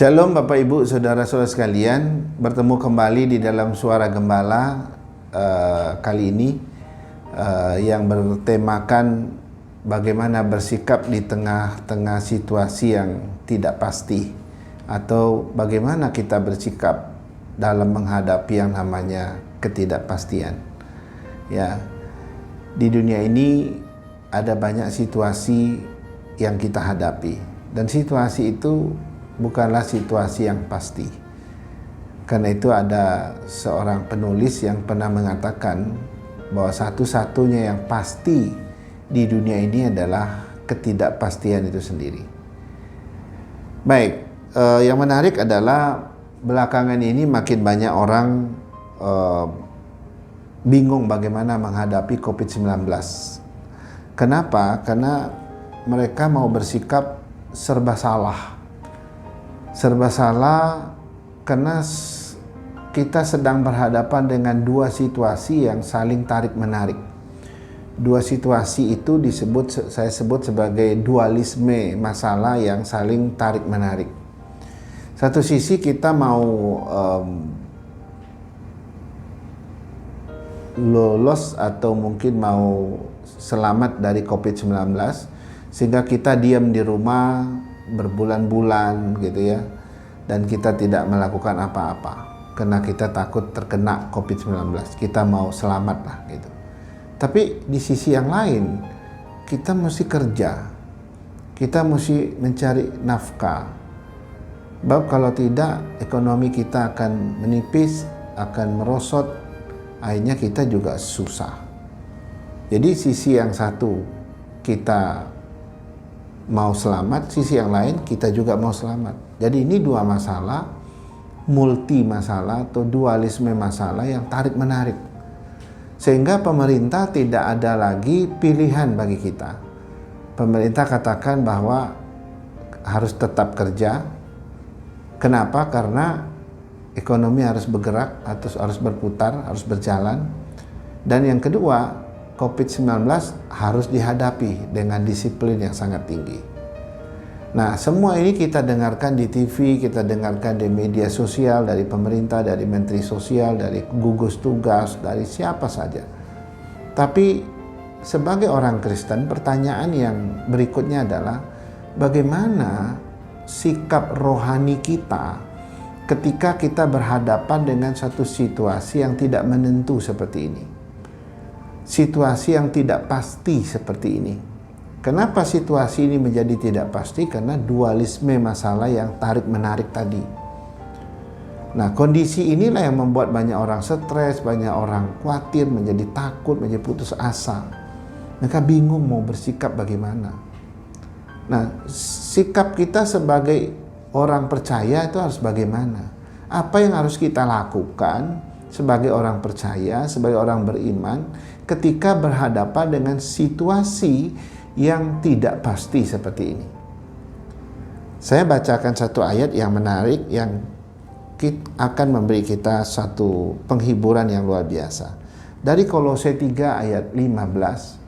Shalom Bapak Ibu Saudara-saudara sekalian, bertemu kembali di dalam Suara Gembala kali ini yang bertemakan bagaimana bersikap di tengah-tengah situasi yang tidak pasti, atau bagaimana kita bersikap dalam menghadapi yang namanya ketidakpastian. Ya, di dunia ini ada banyak situasi yang kita hadapi, dan situasi itu bukanlah situasi yang pasti. Karena itu ada seorang penulis yang pernah mengatakan bahwa satu-satunya yang pasti di dunia ini adalah ketidakpastian itu sendiri. Baik, yang menarik adalah belakangan ini makin banyak orang bingung bagaimana menghadapi COVID-19. Kenapa? Karena mereka mau bersikap serba salah. Serba salah karena kita sedang berhadapan dengan dua situasi yang saling tarik-menarik. Dua situasi itu saya sebut sebagai dualisme masalah yang saling tarik-menarik. Satu sisi kita mau lolos atau mungkin mau selamat dari COVID-19, sehingga kita diam di rumah berbulan-bulan gitu ya, dan kita tidak melakukan apa-apa karena kita takut terkena COVID-19. Kita mau selamat lah gitu. Tapi di sisi yang lain, kita mesti kerja, kita mesti mencari nafkah. Sebab kalau tidak, ekonomi kita akan menipis, akan merosot, akhirnya kita juga susah. Jadi sisi yang satu kita mau selamat, sisi yang lain kita juga mau selamat. Jadi ini dua masalah, multi masalah atau dualisme masalah yang tarik menarik, sehingga pemerintah tidak ada lagi pilihan bagi kita. Pemerintah katakan bahwa harus tetap kerja. Kenapa? Karena ekonomi harus bergerak, atau harus berputar, harus berjalan. Dan yang kedua, COVID-19 harus dihadapi dengan disiplin yang sangat tinggi. Nah, semua ini kita dengarkan di TV, kita dengarkan di media sosial, dari pemerintah, dari menteri sosial, dari gugus tugas, dari siapa saja. Tapi sebagai orang Kristen, pertanyaan yang berikutnya adalah bagaimana sikap rohani kita ketika kita berhadapan dengan satu situasi yang tidak menentu seperti ini. Situasi yang tidak pasti seperti ini. Kenapa situasi ini menjadi tidak pasti? Karena dualisme masalah yang tarik-menarik tadi. Nah, kondisi inilah yang membuat banyak orang stres, banyak orang khawatir, menjadi takut, menjadi putus asa. Mereka bingung mau bersikap bagaimana. Nah, sikap kita sebagai orang percaya itu harus bagaimana? Apa yang harus kita lakukan sebagai orang percaya, sebagai orang beriman, ketika berhadapan dengan situasi yang tidak pasti seperti ini? Saya bacakan satu ayat yang menarik yang akan memberi kita satu penghiburan yang luar biasa. Dari Kolose 3 ayat 15,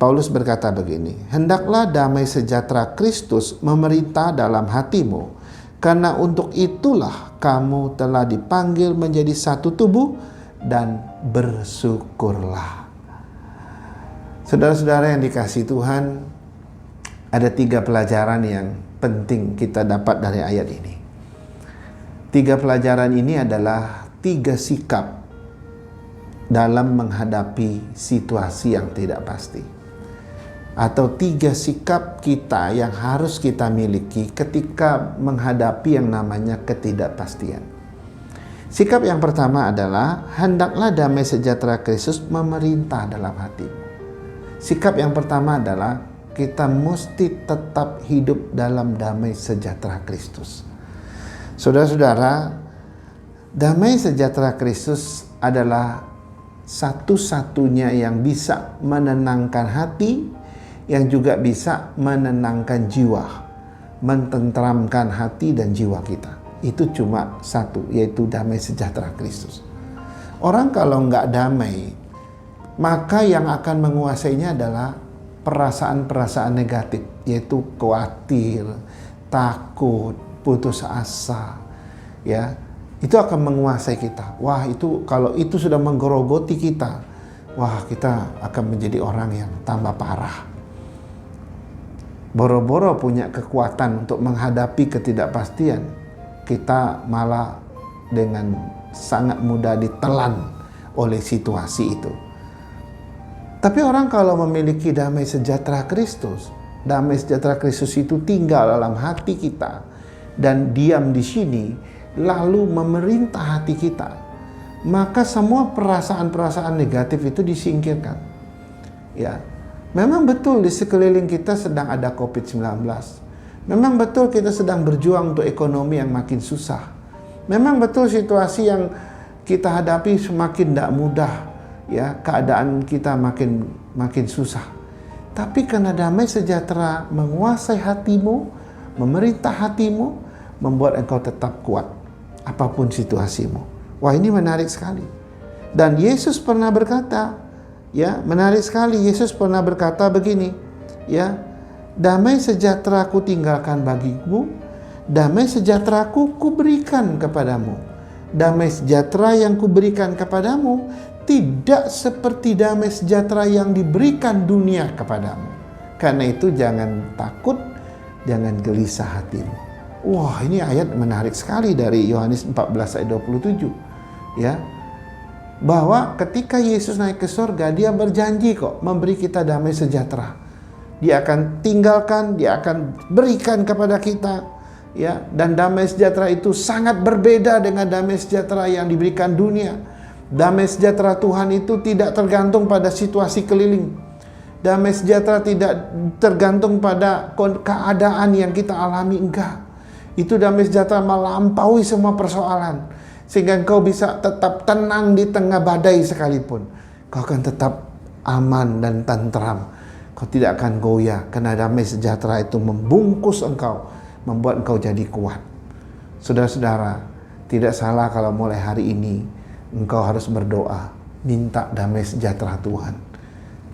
Paulus berkata begini, "Hendaklah damai sejahtera Kristus memerintah dalam hatimu, karena untuk itulah kamu telah dipanggil menjadi satu tubuh, dan bersyukurlah." Saudara-saudara yang dikasihi Tuhan, ada 3 pelajaran yang penting kita dapat dari ayat ini. 3 pelajaran ini adalah 3 sikap dalam menghadapi situasi yang tidak pasti, atau 3 sikap kita yang harus kita miliki ketika menghadapi yang namanya ketidakpastian. Sikap yang pertama adalah hendaklah damai sejahtera Kristus memerintah dalam hatimu. Sikap yang pertama adalah kita mesti tetap hidup dalam damai sejahtera Kristus. Saudara-saudara, damai sejahtera Kristus adalah satu-satunya yang bisa menenangkan hati, yang juga bisa menenangkan jiwa, mententeramkan hati dan jiwa kita. Itu cuma satu, yaitu damai sejahtera Kristus. Orang kalau nggak damai, maka yang akan menguasainya adalah perasaan-perasaan negatif, yaitu khawatir, takut, putus asa, ya, itu akan menguasai kita. Wah, itu kalau itu sudah menggerogoti kita, wah, kita akan menjadi orang yang tambah parah. Boro-boro punya kekuatan untuk menghadapi ketidakpastian, kita malah dengan sangat mudah ditelan oleh situasi itu. Tapi orang kalau memiliki damai sejahtera Kristus, damai sejahtera Kristus itu tinggal dalam hati kita dan diam di sini, lalu memerintah hati kita, maka semua perasaan-perasaan negatif itu disingkirkan. Ya, memang betul di sekeliling kita sedang ada COVID-19. Memang betul kita sedang berjuang untuk ekonomi yang makin susah. Memang betul situasi yang kita hadapi semakin tidak mudah. Ya, keadaan kita makin susah. Tapi karena damai sejahtera menguasai hatimu, memerintah hatimu, membuat engkau tetap kuat apapun situasimu. Wah, ini menarik sekali. Dan Yesus pernah berkata, ya, menarik sekali. Yesus pernah berkata begini, ya, damai sejahtera ku tinggalkan bagimu, damai sejahtera ku berikan kepadamu. Damai sejahtera yang kuberikan kepadamu tidak seperti damai sejahtera yang diberikan dunia kepadamu. Karena itu jangan takut, jangan gelisah hatimu. Wah, ini ayat menarik sekali dari Yohanes 14 ayat 27. Ya, bahwa ketika Yesus naik ke surga, dia berjanji kok memberi kita damai sejahtera. Dia akan tinggalkan, dia akan berikan kepada kita, ya, dan damai sejahtera itu sangat berbeda dengan damai sejahtera yang diberikan dunia. Damai sejahtera Tuhan itu tidak tergantung pada situasi keliling. Damai sejahtera tidak tergantung pada keadaan yang kita alami, enggak. Itu damai sejahtera melampaui semua persoalan, sehingga engkau bisa tetap tenang di tengah badai sekalipun. Kau akan tetap aman dan tentram. Kau tidak akan goyah, karena damai sejahtera itu membungkus engkau, membuat engkau jadi kuat. Saudara-saudara, tidak salah kalau mulai hari ini engkau harus berdoa, minta damai sejahtera Tuhan,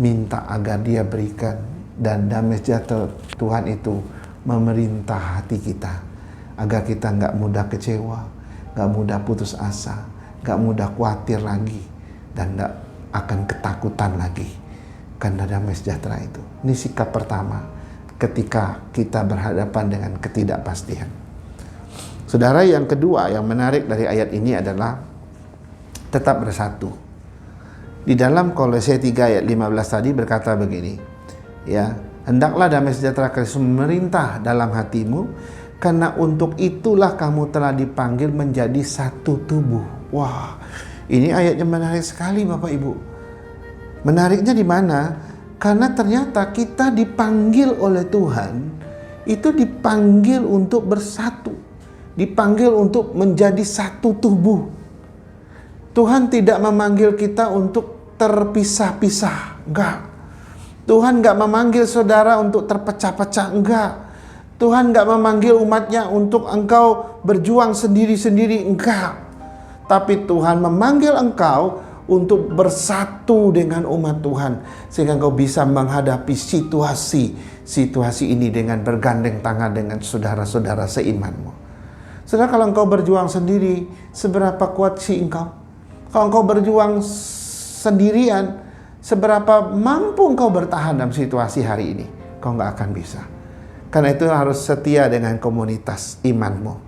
minta agar Dia berikan, dan damai sejahtera Tuhan itu memerintah hati kita, agar kita nggak mudah kecewa, nggak mudah putus asa, nggak mudah khawatir lagi, dan nggak akan ketakutan lagi, karena damai sejahtera itu. Ini sikap pertama ketika kita berhadapan dengan ketidakpastian. Saudara, yang kedua yang menarik dari ayat ini adalah tetap bersatu. Di dalam Kolose 3 ayat 15 tadi berkata begini, ya, hendaklah damai sejahtera Kristus memerintah dalam hatimu, karena untuk itulah kamu telah dipanggil menjadi satu tubuh. Wah, ini ayatnya menarik sekali Bapak Ibu. Menariknya di mana? Karena ternyata kita dipanggil oleh Tuhan, itu dipanggil untuk bersatu, dipanggil untuk menjadi satu tubuh. Tuhan tidak memanggil kita untuk terpisah-pisah, enggak. Tuhan enggak memanggil saudara untuk terpecah-pecah, enggak. Tuhan enggak memanggil umatnya untuk engkau berjuang sendiri-sendiri, enggak. Tapi Tuhan memanggil engkau untuk bersatu dengan umat Tuhan, sehingga engkau bisa menghadapi situasi ini dengan bergandeng tangan dengan saudara-saudara seimanmu. Saudara, kalau engkau berjuang sendiri, seberapa kuat sih engkau? Kalau engkau berjuang sendirian, seberapa mampu engkau bertahan dalam situasi hari ini? Kau nggak akan bisa. Karena itu harus setia dengan komunitas imanmu,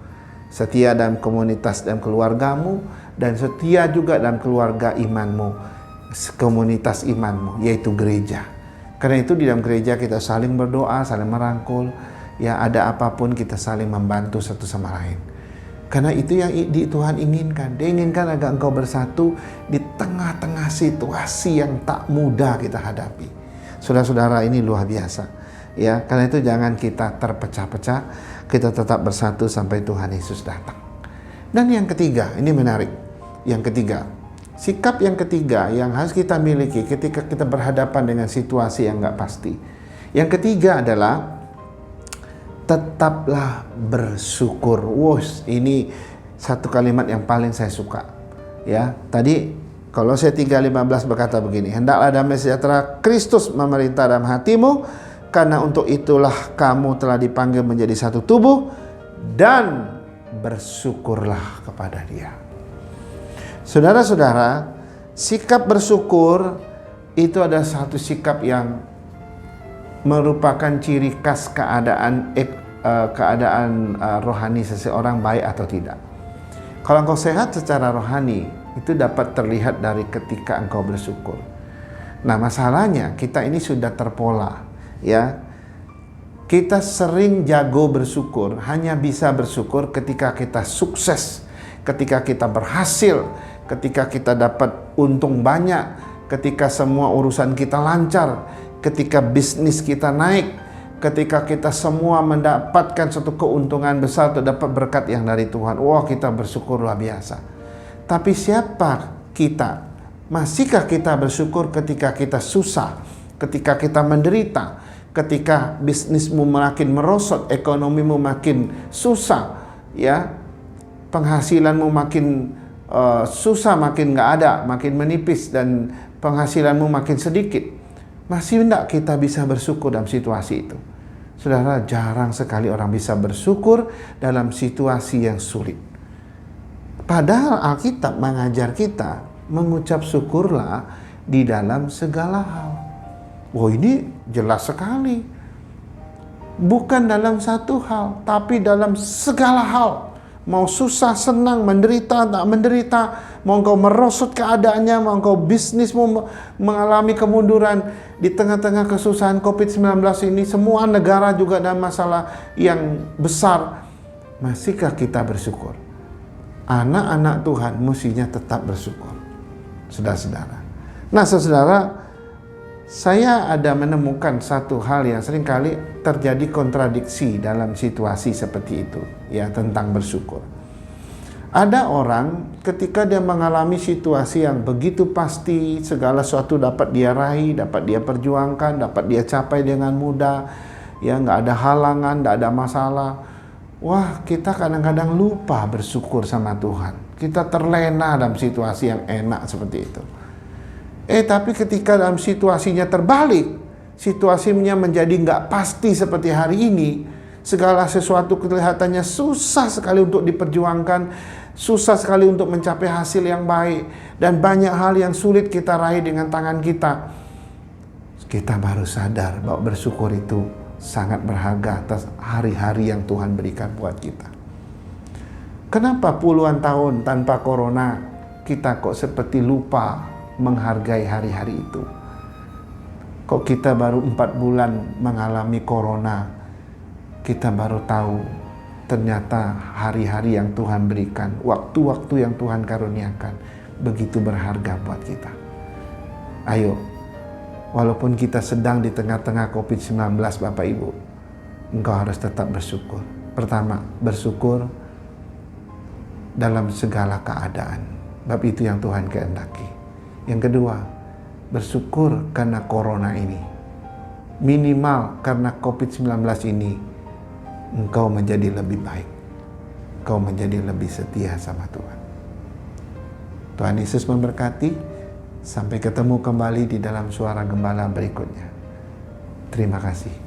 setia dalam komunitas dalam keluargamu, dan setia juga dalam keluarga imanmu, komunitas imanmu, yaitu gereja. Karena itu di dalam gereja kita saling berdoa, saling merangkul, ya, ada apapun kita saling membantu satu sama lain. Karena itu yang Tuhan inginkan. Dia inginkan agar engkau bersatu di tengah-tengah situasi yang tak mudah kita hadapi. Saudara-saudara, ini luar biasa. Ya, karena itu jangan kita terpecah-pecah, kita tetap bersatu sampai Tuhan Yesus datang. Dan yang ketiga, ini menarik. Yang ketiga, sikap yang ketiga yang harus kita miliki ketika kita berhadapan dengan situasi yang nggak pasti. Yang ketiga adalah tetaplah bersyukur. Wos, ini satu kalimat yang paling saya suka. Ya, tadi Kolose 3:15 berkata begini, hendaklah damai sejahtera Kristus memerintah dalam hatimu, karena untuk itulah kamu telah dipanggil menjadi satu tubuh, dan bersyukurlah kepada Dia. Saudara-saudara, sikap bersyukur itu adalah satu sikap yang merupakan ciri khas keadaan rohani seseorang, baik atau tidak. Kalau engkau sehat secara rohani, itu dapat terlihat dari ketika engkau bersyukur. Nah, masalahnya kita ini sudah terpola, ya. Kita sering jago bersyukur, hanya bisa bersyukur ketika kita sukses, ketika kita berhasil, ketika kita dapat untung banyak, ketika semua urusan kita lancar, ketika bisnis kita naik, ketika kita semua mendapatkan suatu keuntungan besar atau dapat berkat yang dari Tuhan. Wah, kita bersyukur luar biasa. Tapi siapa kita? Masihkah kita bersyukur ketika kita susah, ketika kita menderita, ketika bisnismu makin merosot, ekonomimu makin susah, ya, penghasilanmu makin susah, makin nggak ada, makin menipis, dan penghasilanmu makin sedikit? Masih tidak kita bisa bersyukur dalam situasi itu? Saudara, jarang sekali orang bisa bersyukur dalam situasi yang sulit. Padahal Alkitab mengajar kita mengucap syukurlah di dalam segala hal. Wah, ini jelas sekali. Bukan dalam satu hal, tapi dalam segala hal. Mau susah, senang, menderita, tak menderita, mau engkau merosot keadaannya, mau engkau bisnismu mengalami kemunduran, di tengah-tengah kesusahan COVID-19 ini, semua negara juga dalam masalah yang besar. Masihkah kita bersyukur? Anak-anak Tuhan mestinya tetap bersyukur, saudara-saudara. Nah, saudara, saya ada menemukan satu hal yang seringkali terjadi kontradiksi dalam situasi seperti itu, ya, tentang bersyukur. Ada orang ketika dia mengalami situasi yang begitu pasti, segala sesuatu dapat dia raih, dapat dia perjuangkan, dapat dia capai dengan mudah, ya, nggak ada halangan, nggak ada masalah. Wah, kita kadang-kadang lupa bersyukur sama Tuhan. Kita terlena dalam situasi yang enak seperti itu. Tapi ketika dalam situasinya terbalik, situasinya menjadi nggak pasti seperti hari ini, segala sesuatu kelihatannya susah sekali untuk diperjuangkan, susah sekali untuk mencapai hasil yang baik, dan banyak hal yang sulit kita raih dengan tangan kita. Kita baru sadar bahwa bersyukur itu sangat berharga atas hari-hari yang Tuhan berikan buat kita. Kenapa puluhan tahun tanpa corona kita kok seperti lupa menghargai hari-hari itu? Kok kita baru 4 bulan mengalami corona, kita baru tahu ternyata hari-hari yang Tuhan berikan, waktu-waktu yang Tuhan karuniakan begitu berharga buat kita. Ayo, walaupun kita sedang di tengah-tengah COVID-19, Bapak Ibu, engkau harus tetap bersyukur. Pertama, bersyukur dalam segala keadaan, bab itu yang Tuhan kehendaki. Yang kedua, bersyukur karena corona ini. Minimal karena COVID-19 ini, engkau menjadi lebih baik. Engkau menjadi lebih setia sama Tuhan. Tuhan Yesus memberkati. Sampai ketemu kembali di dalam Suara Gembala berikutnya. Terima kasih.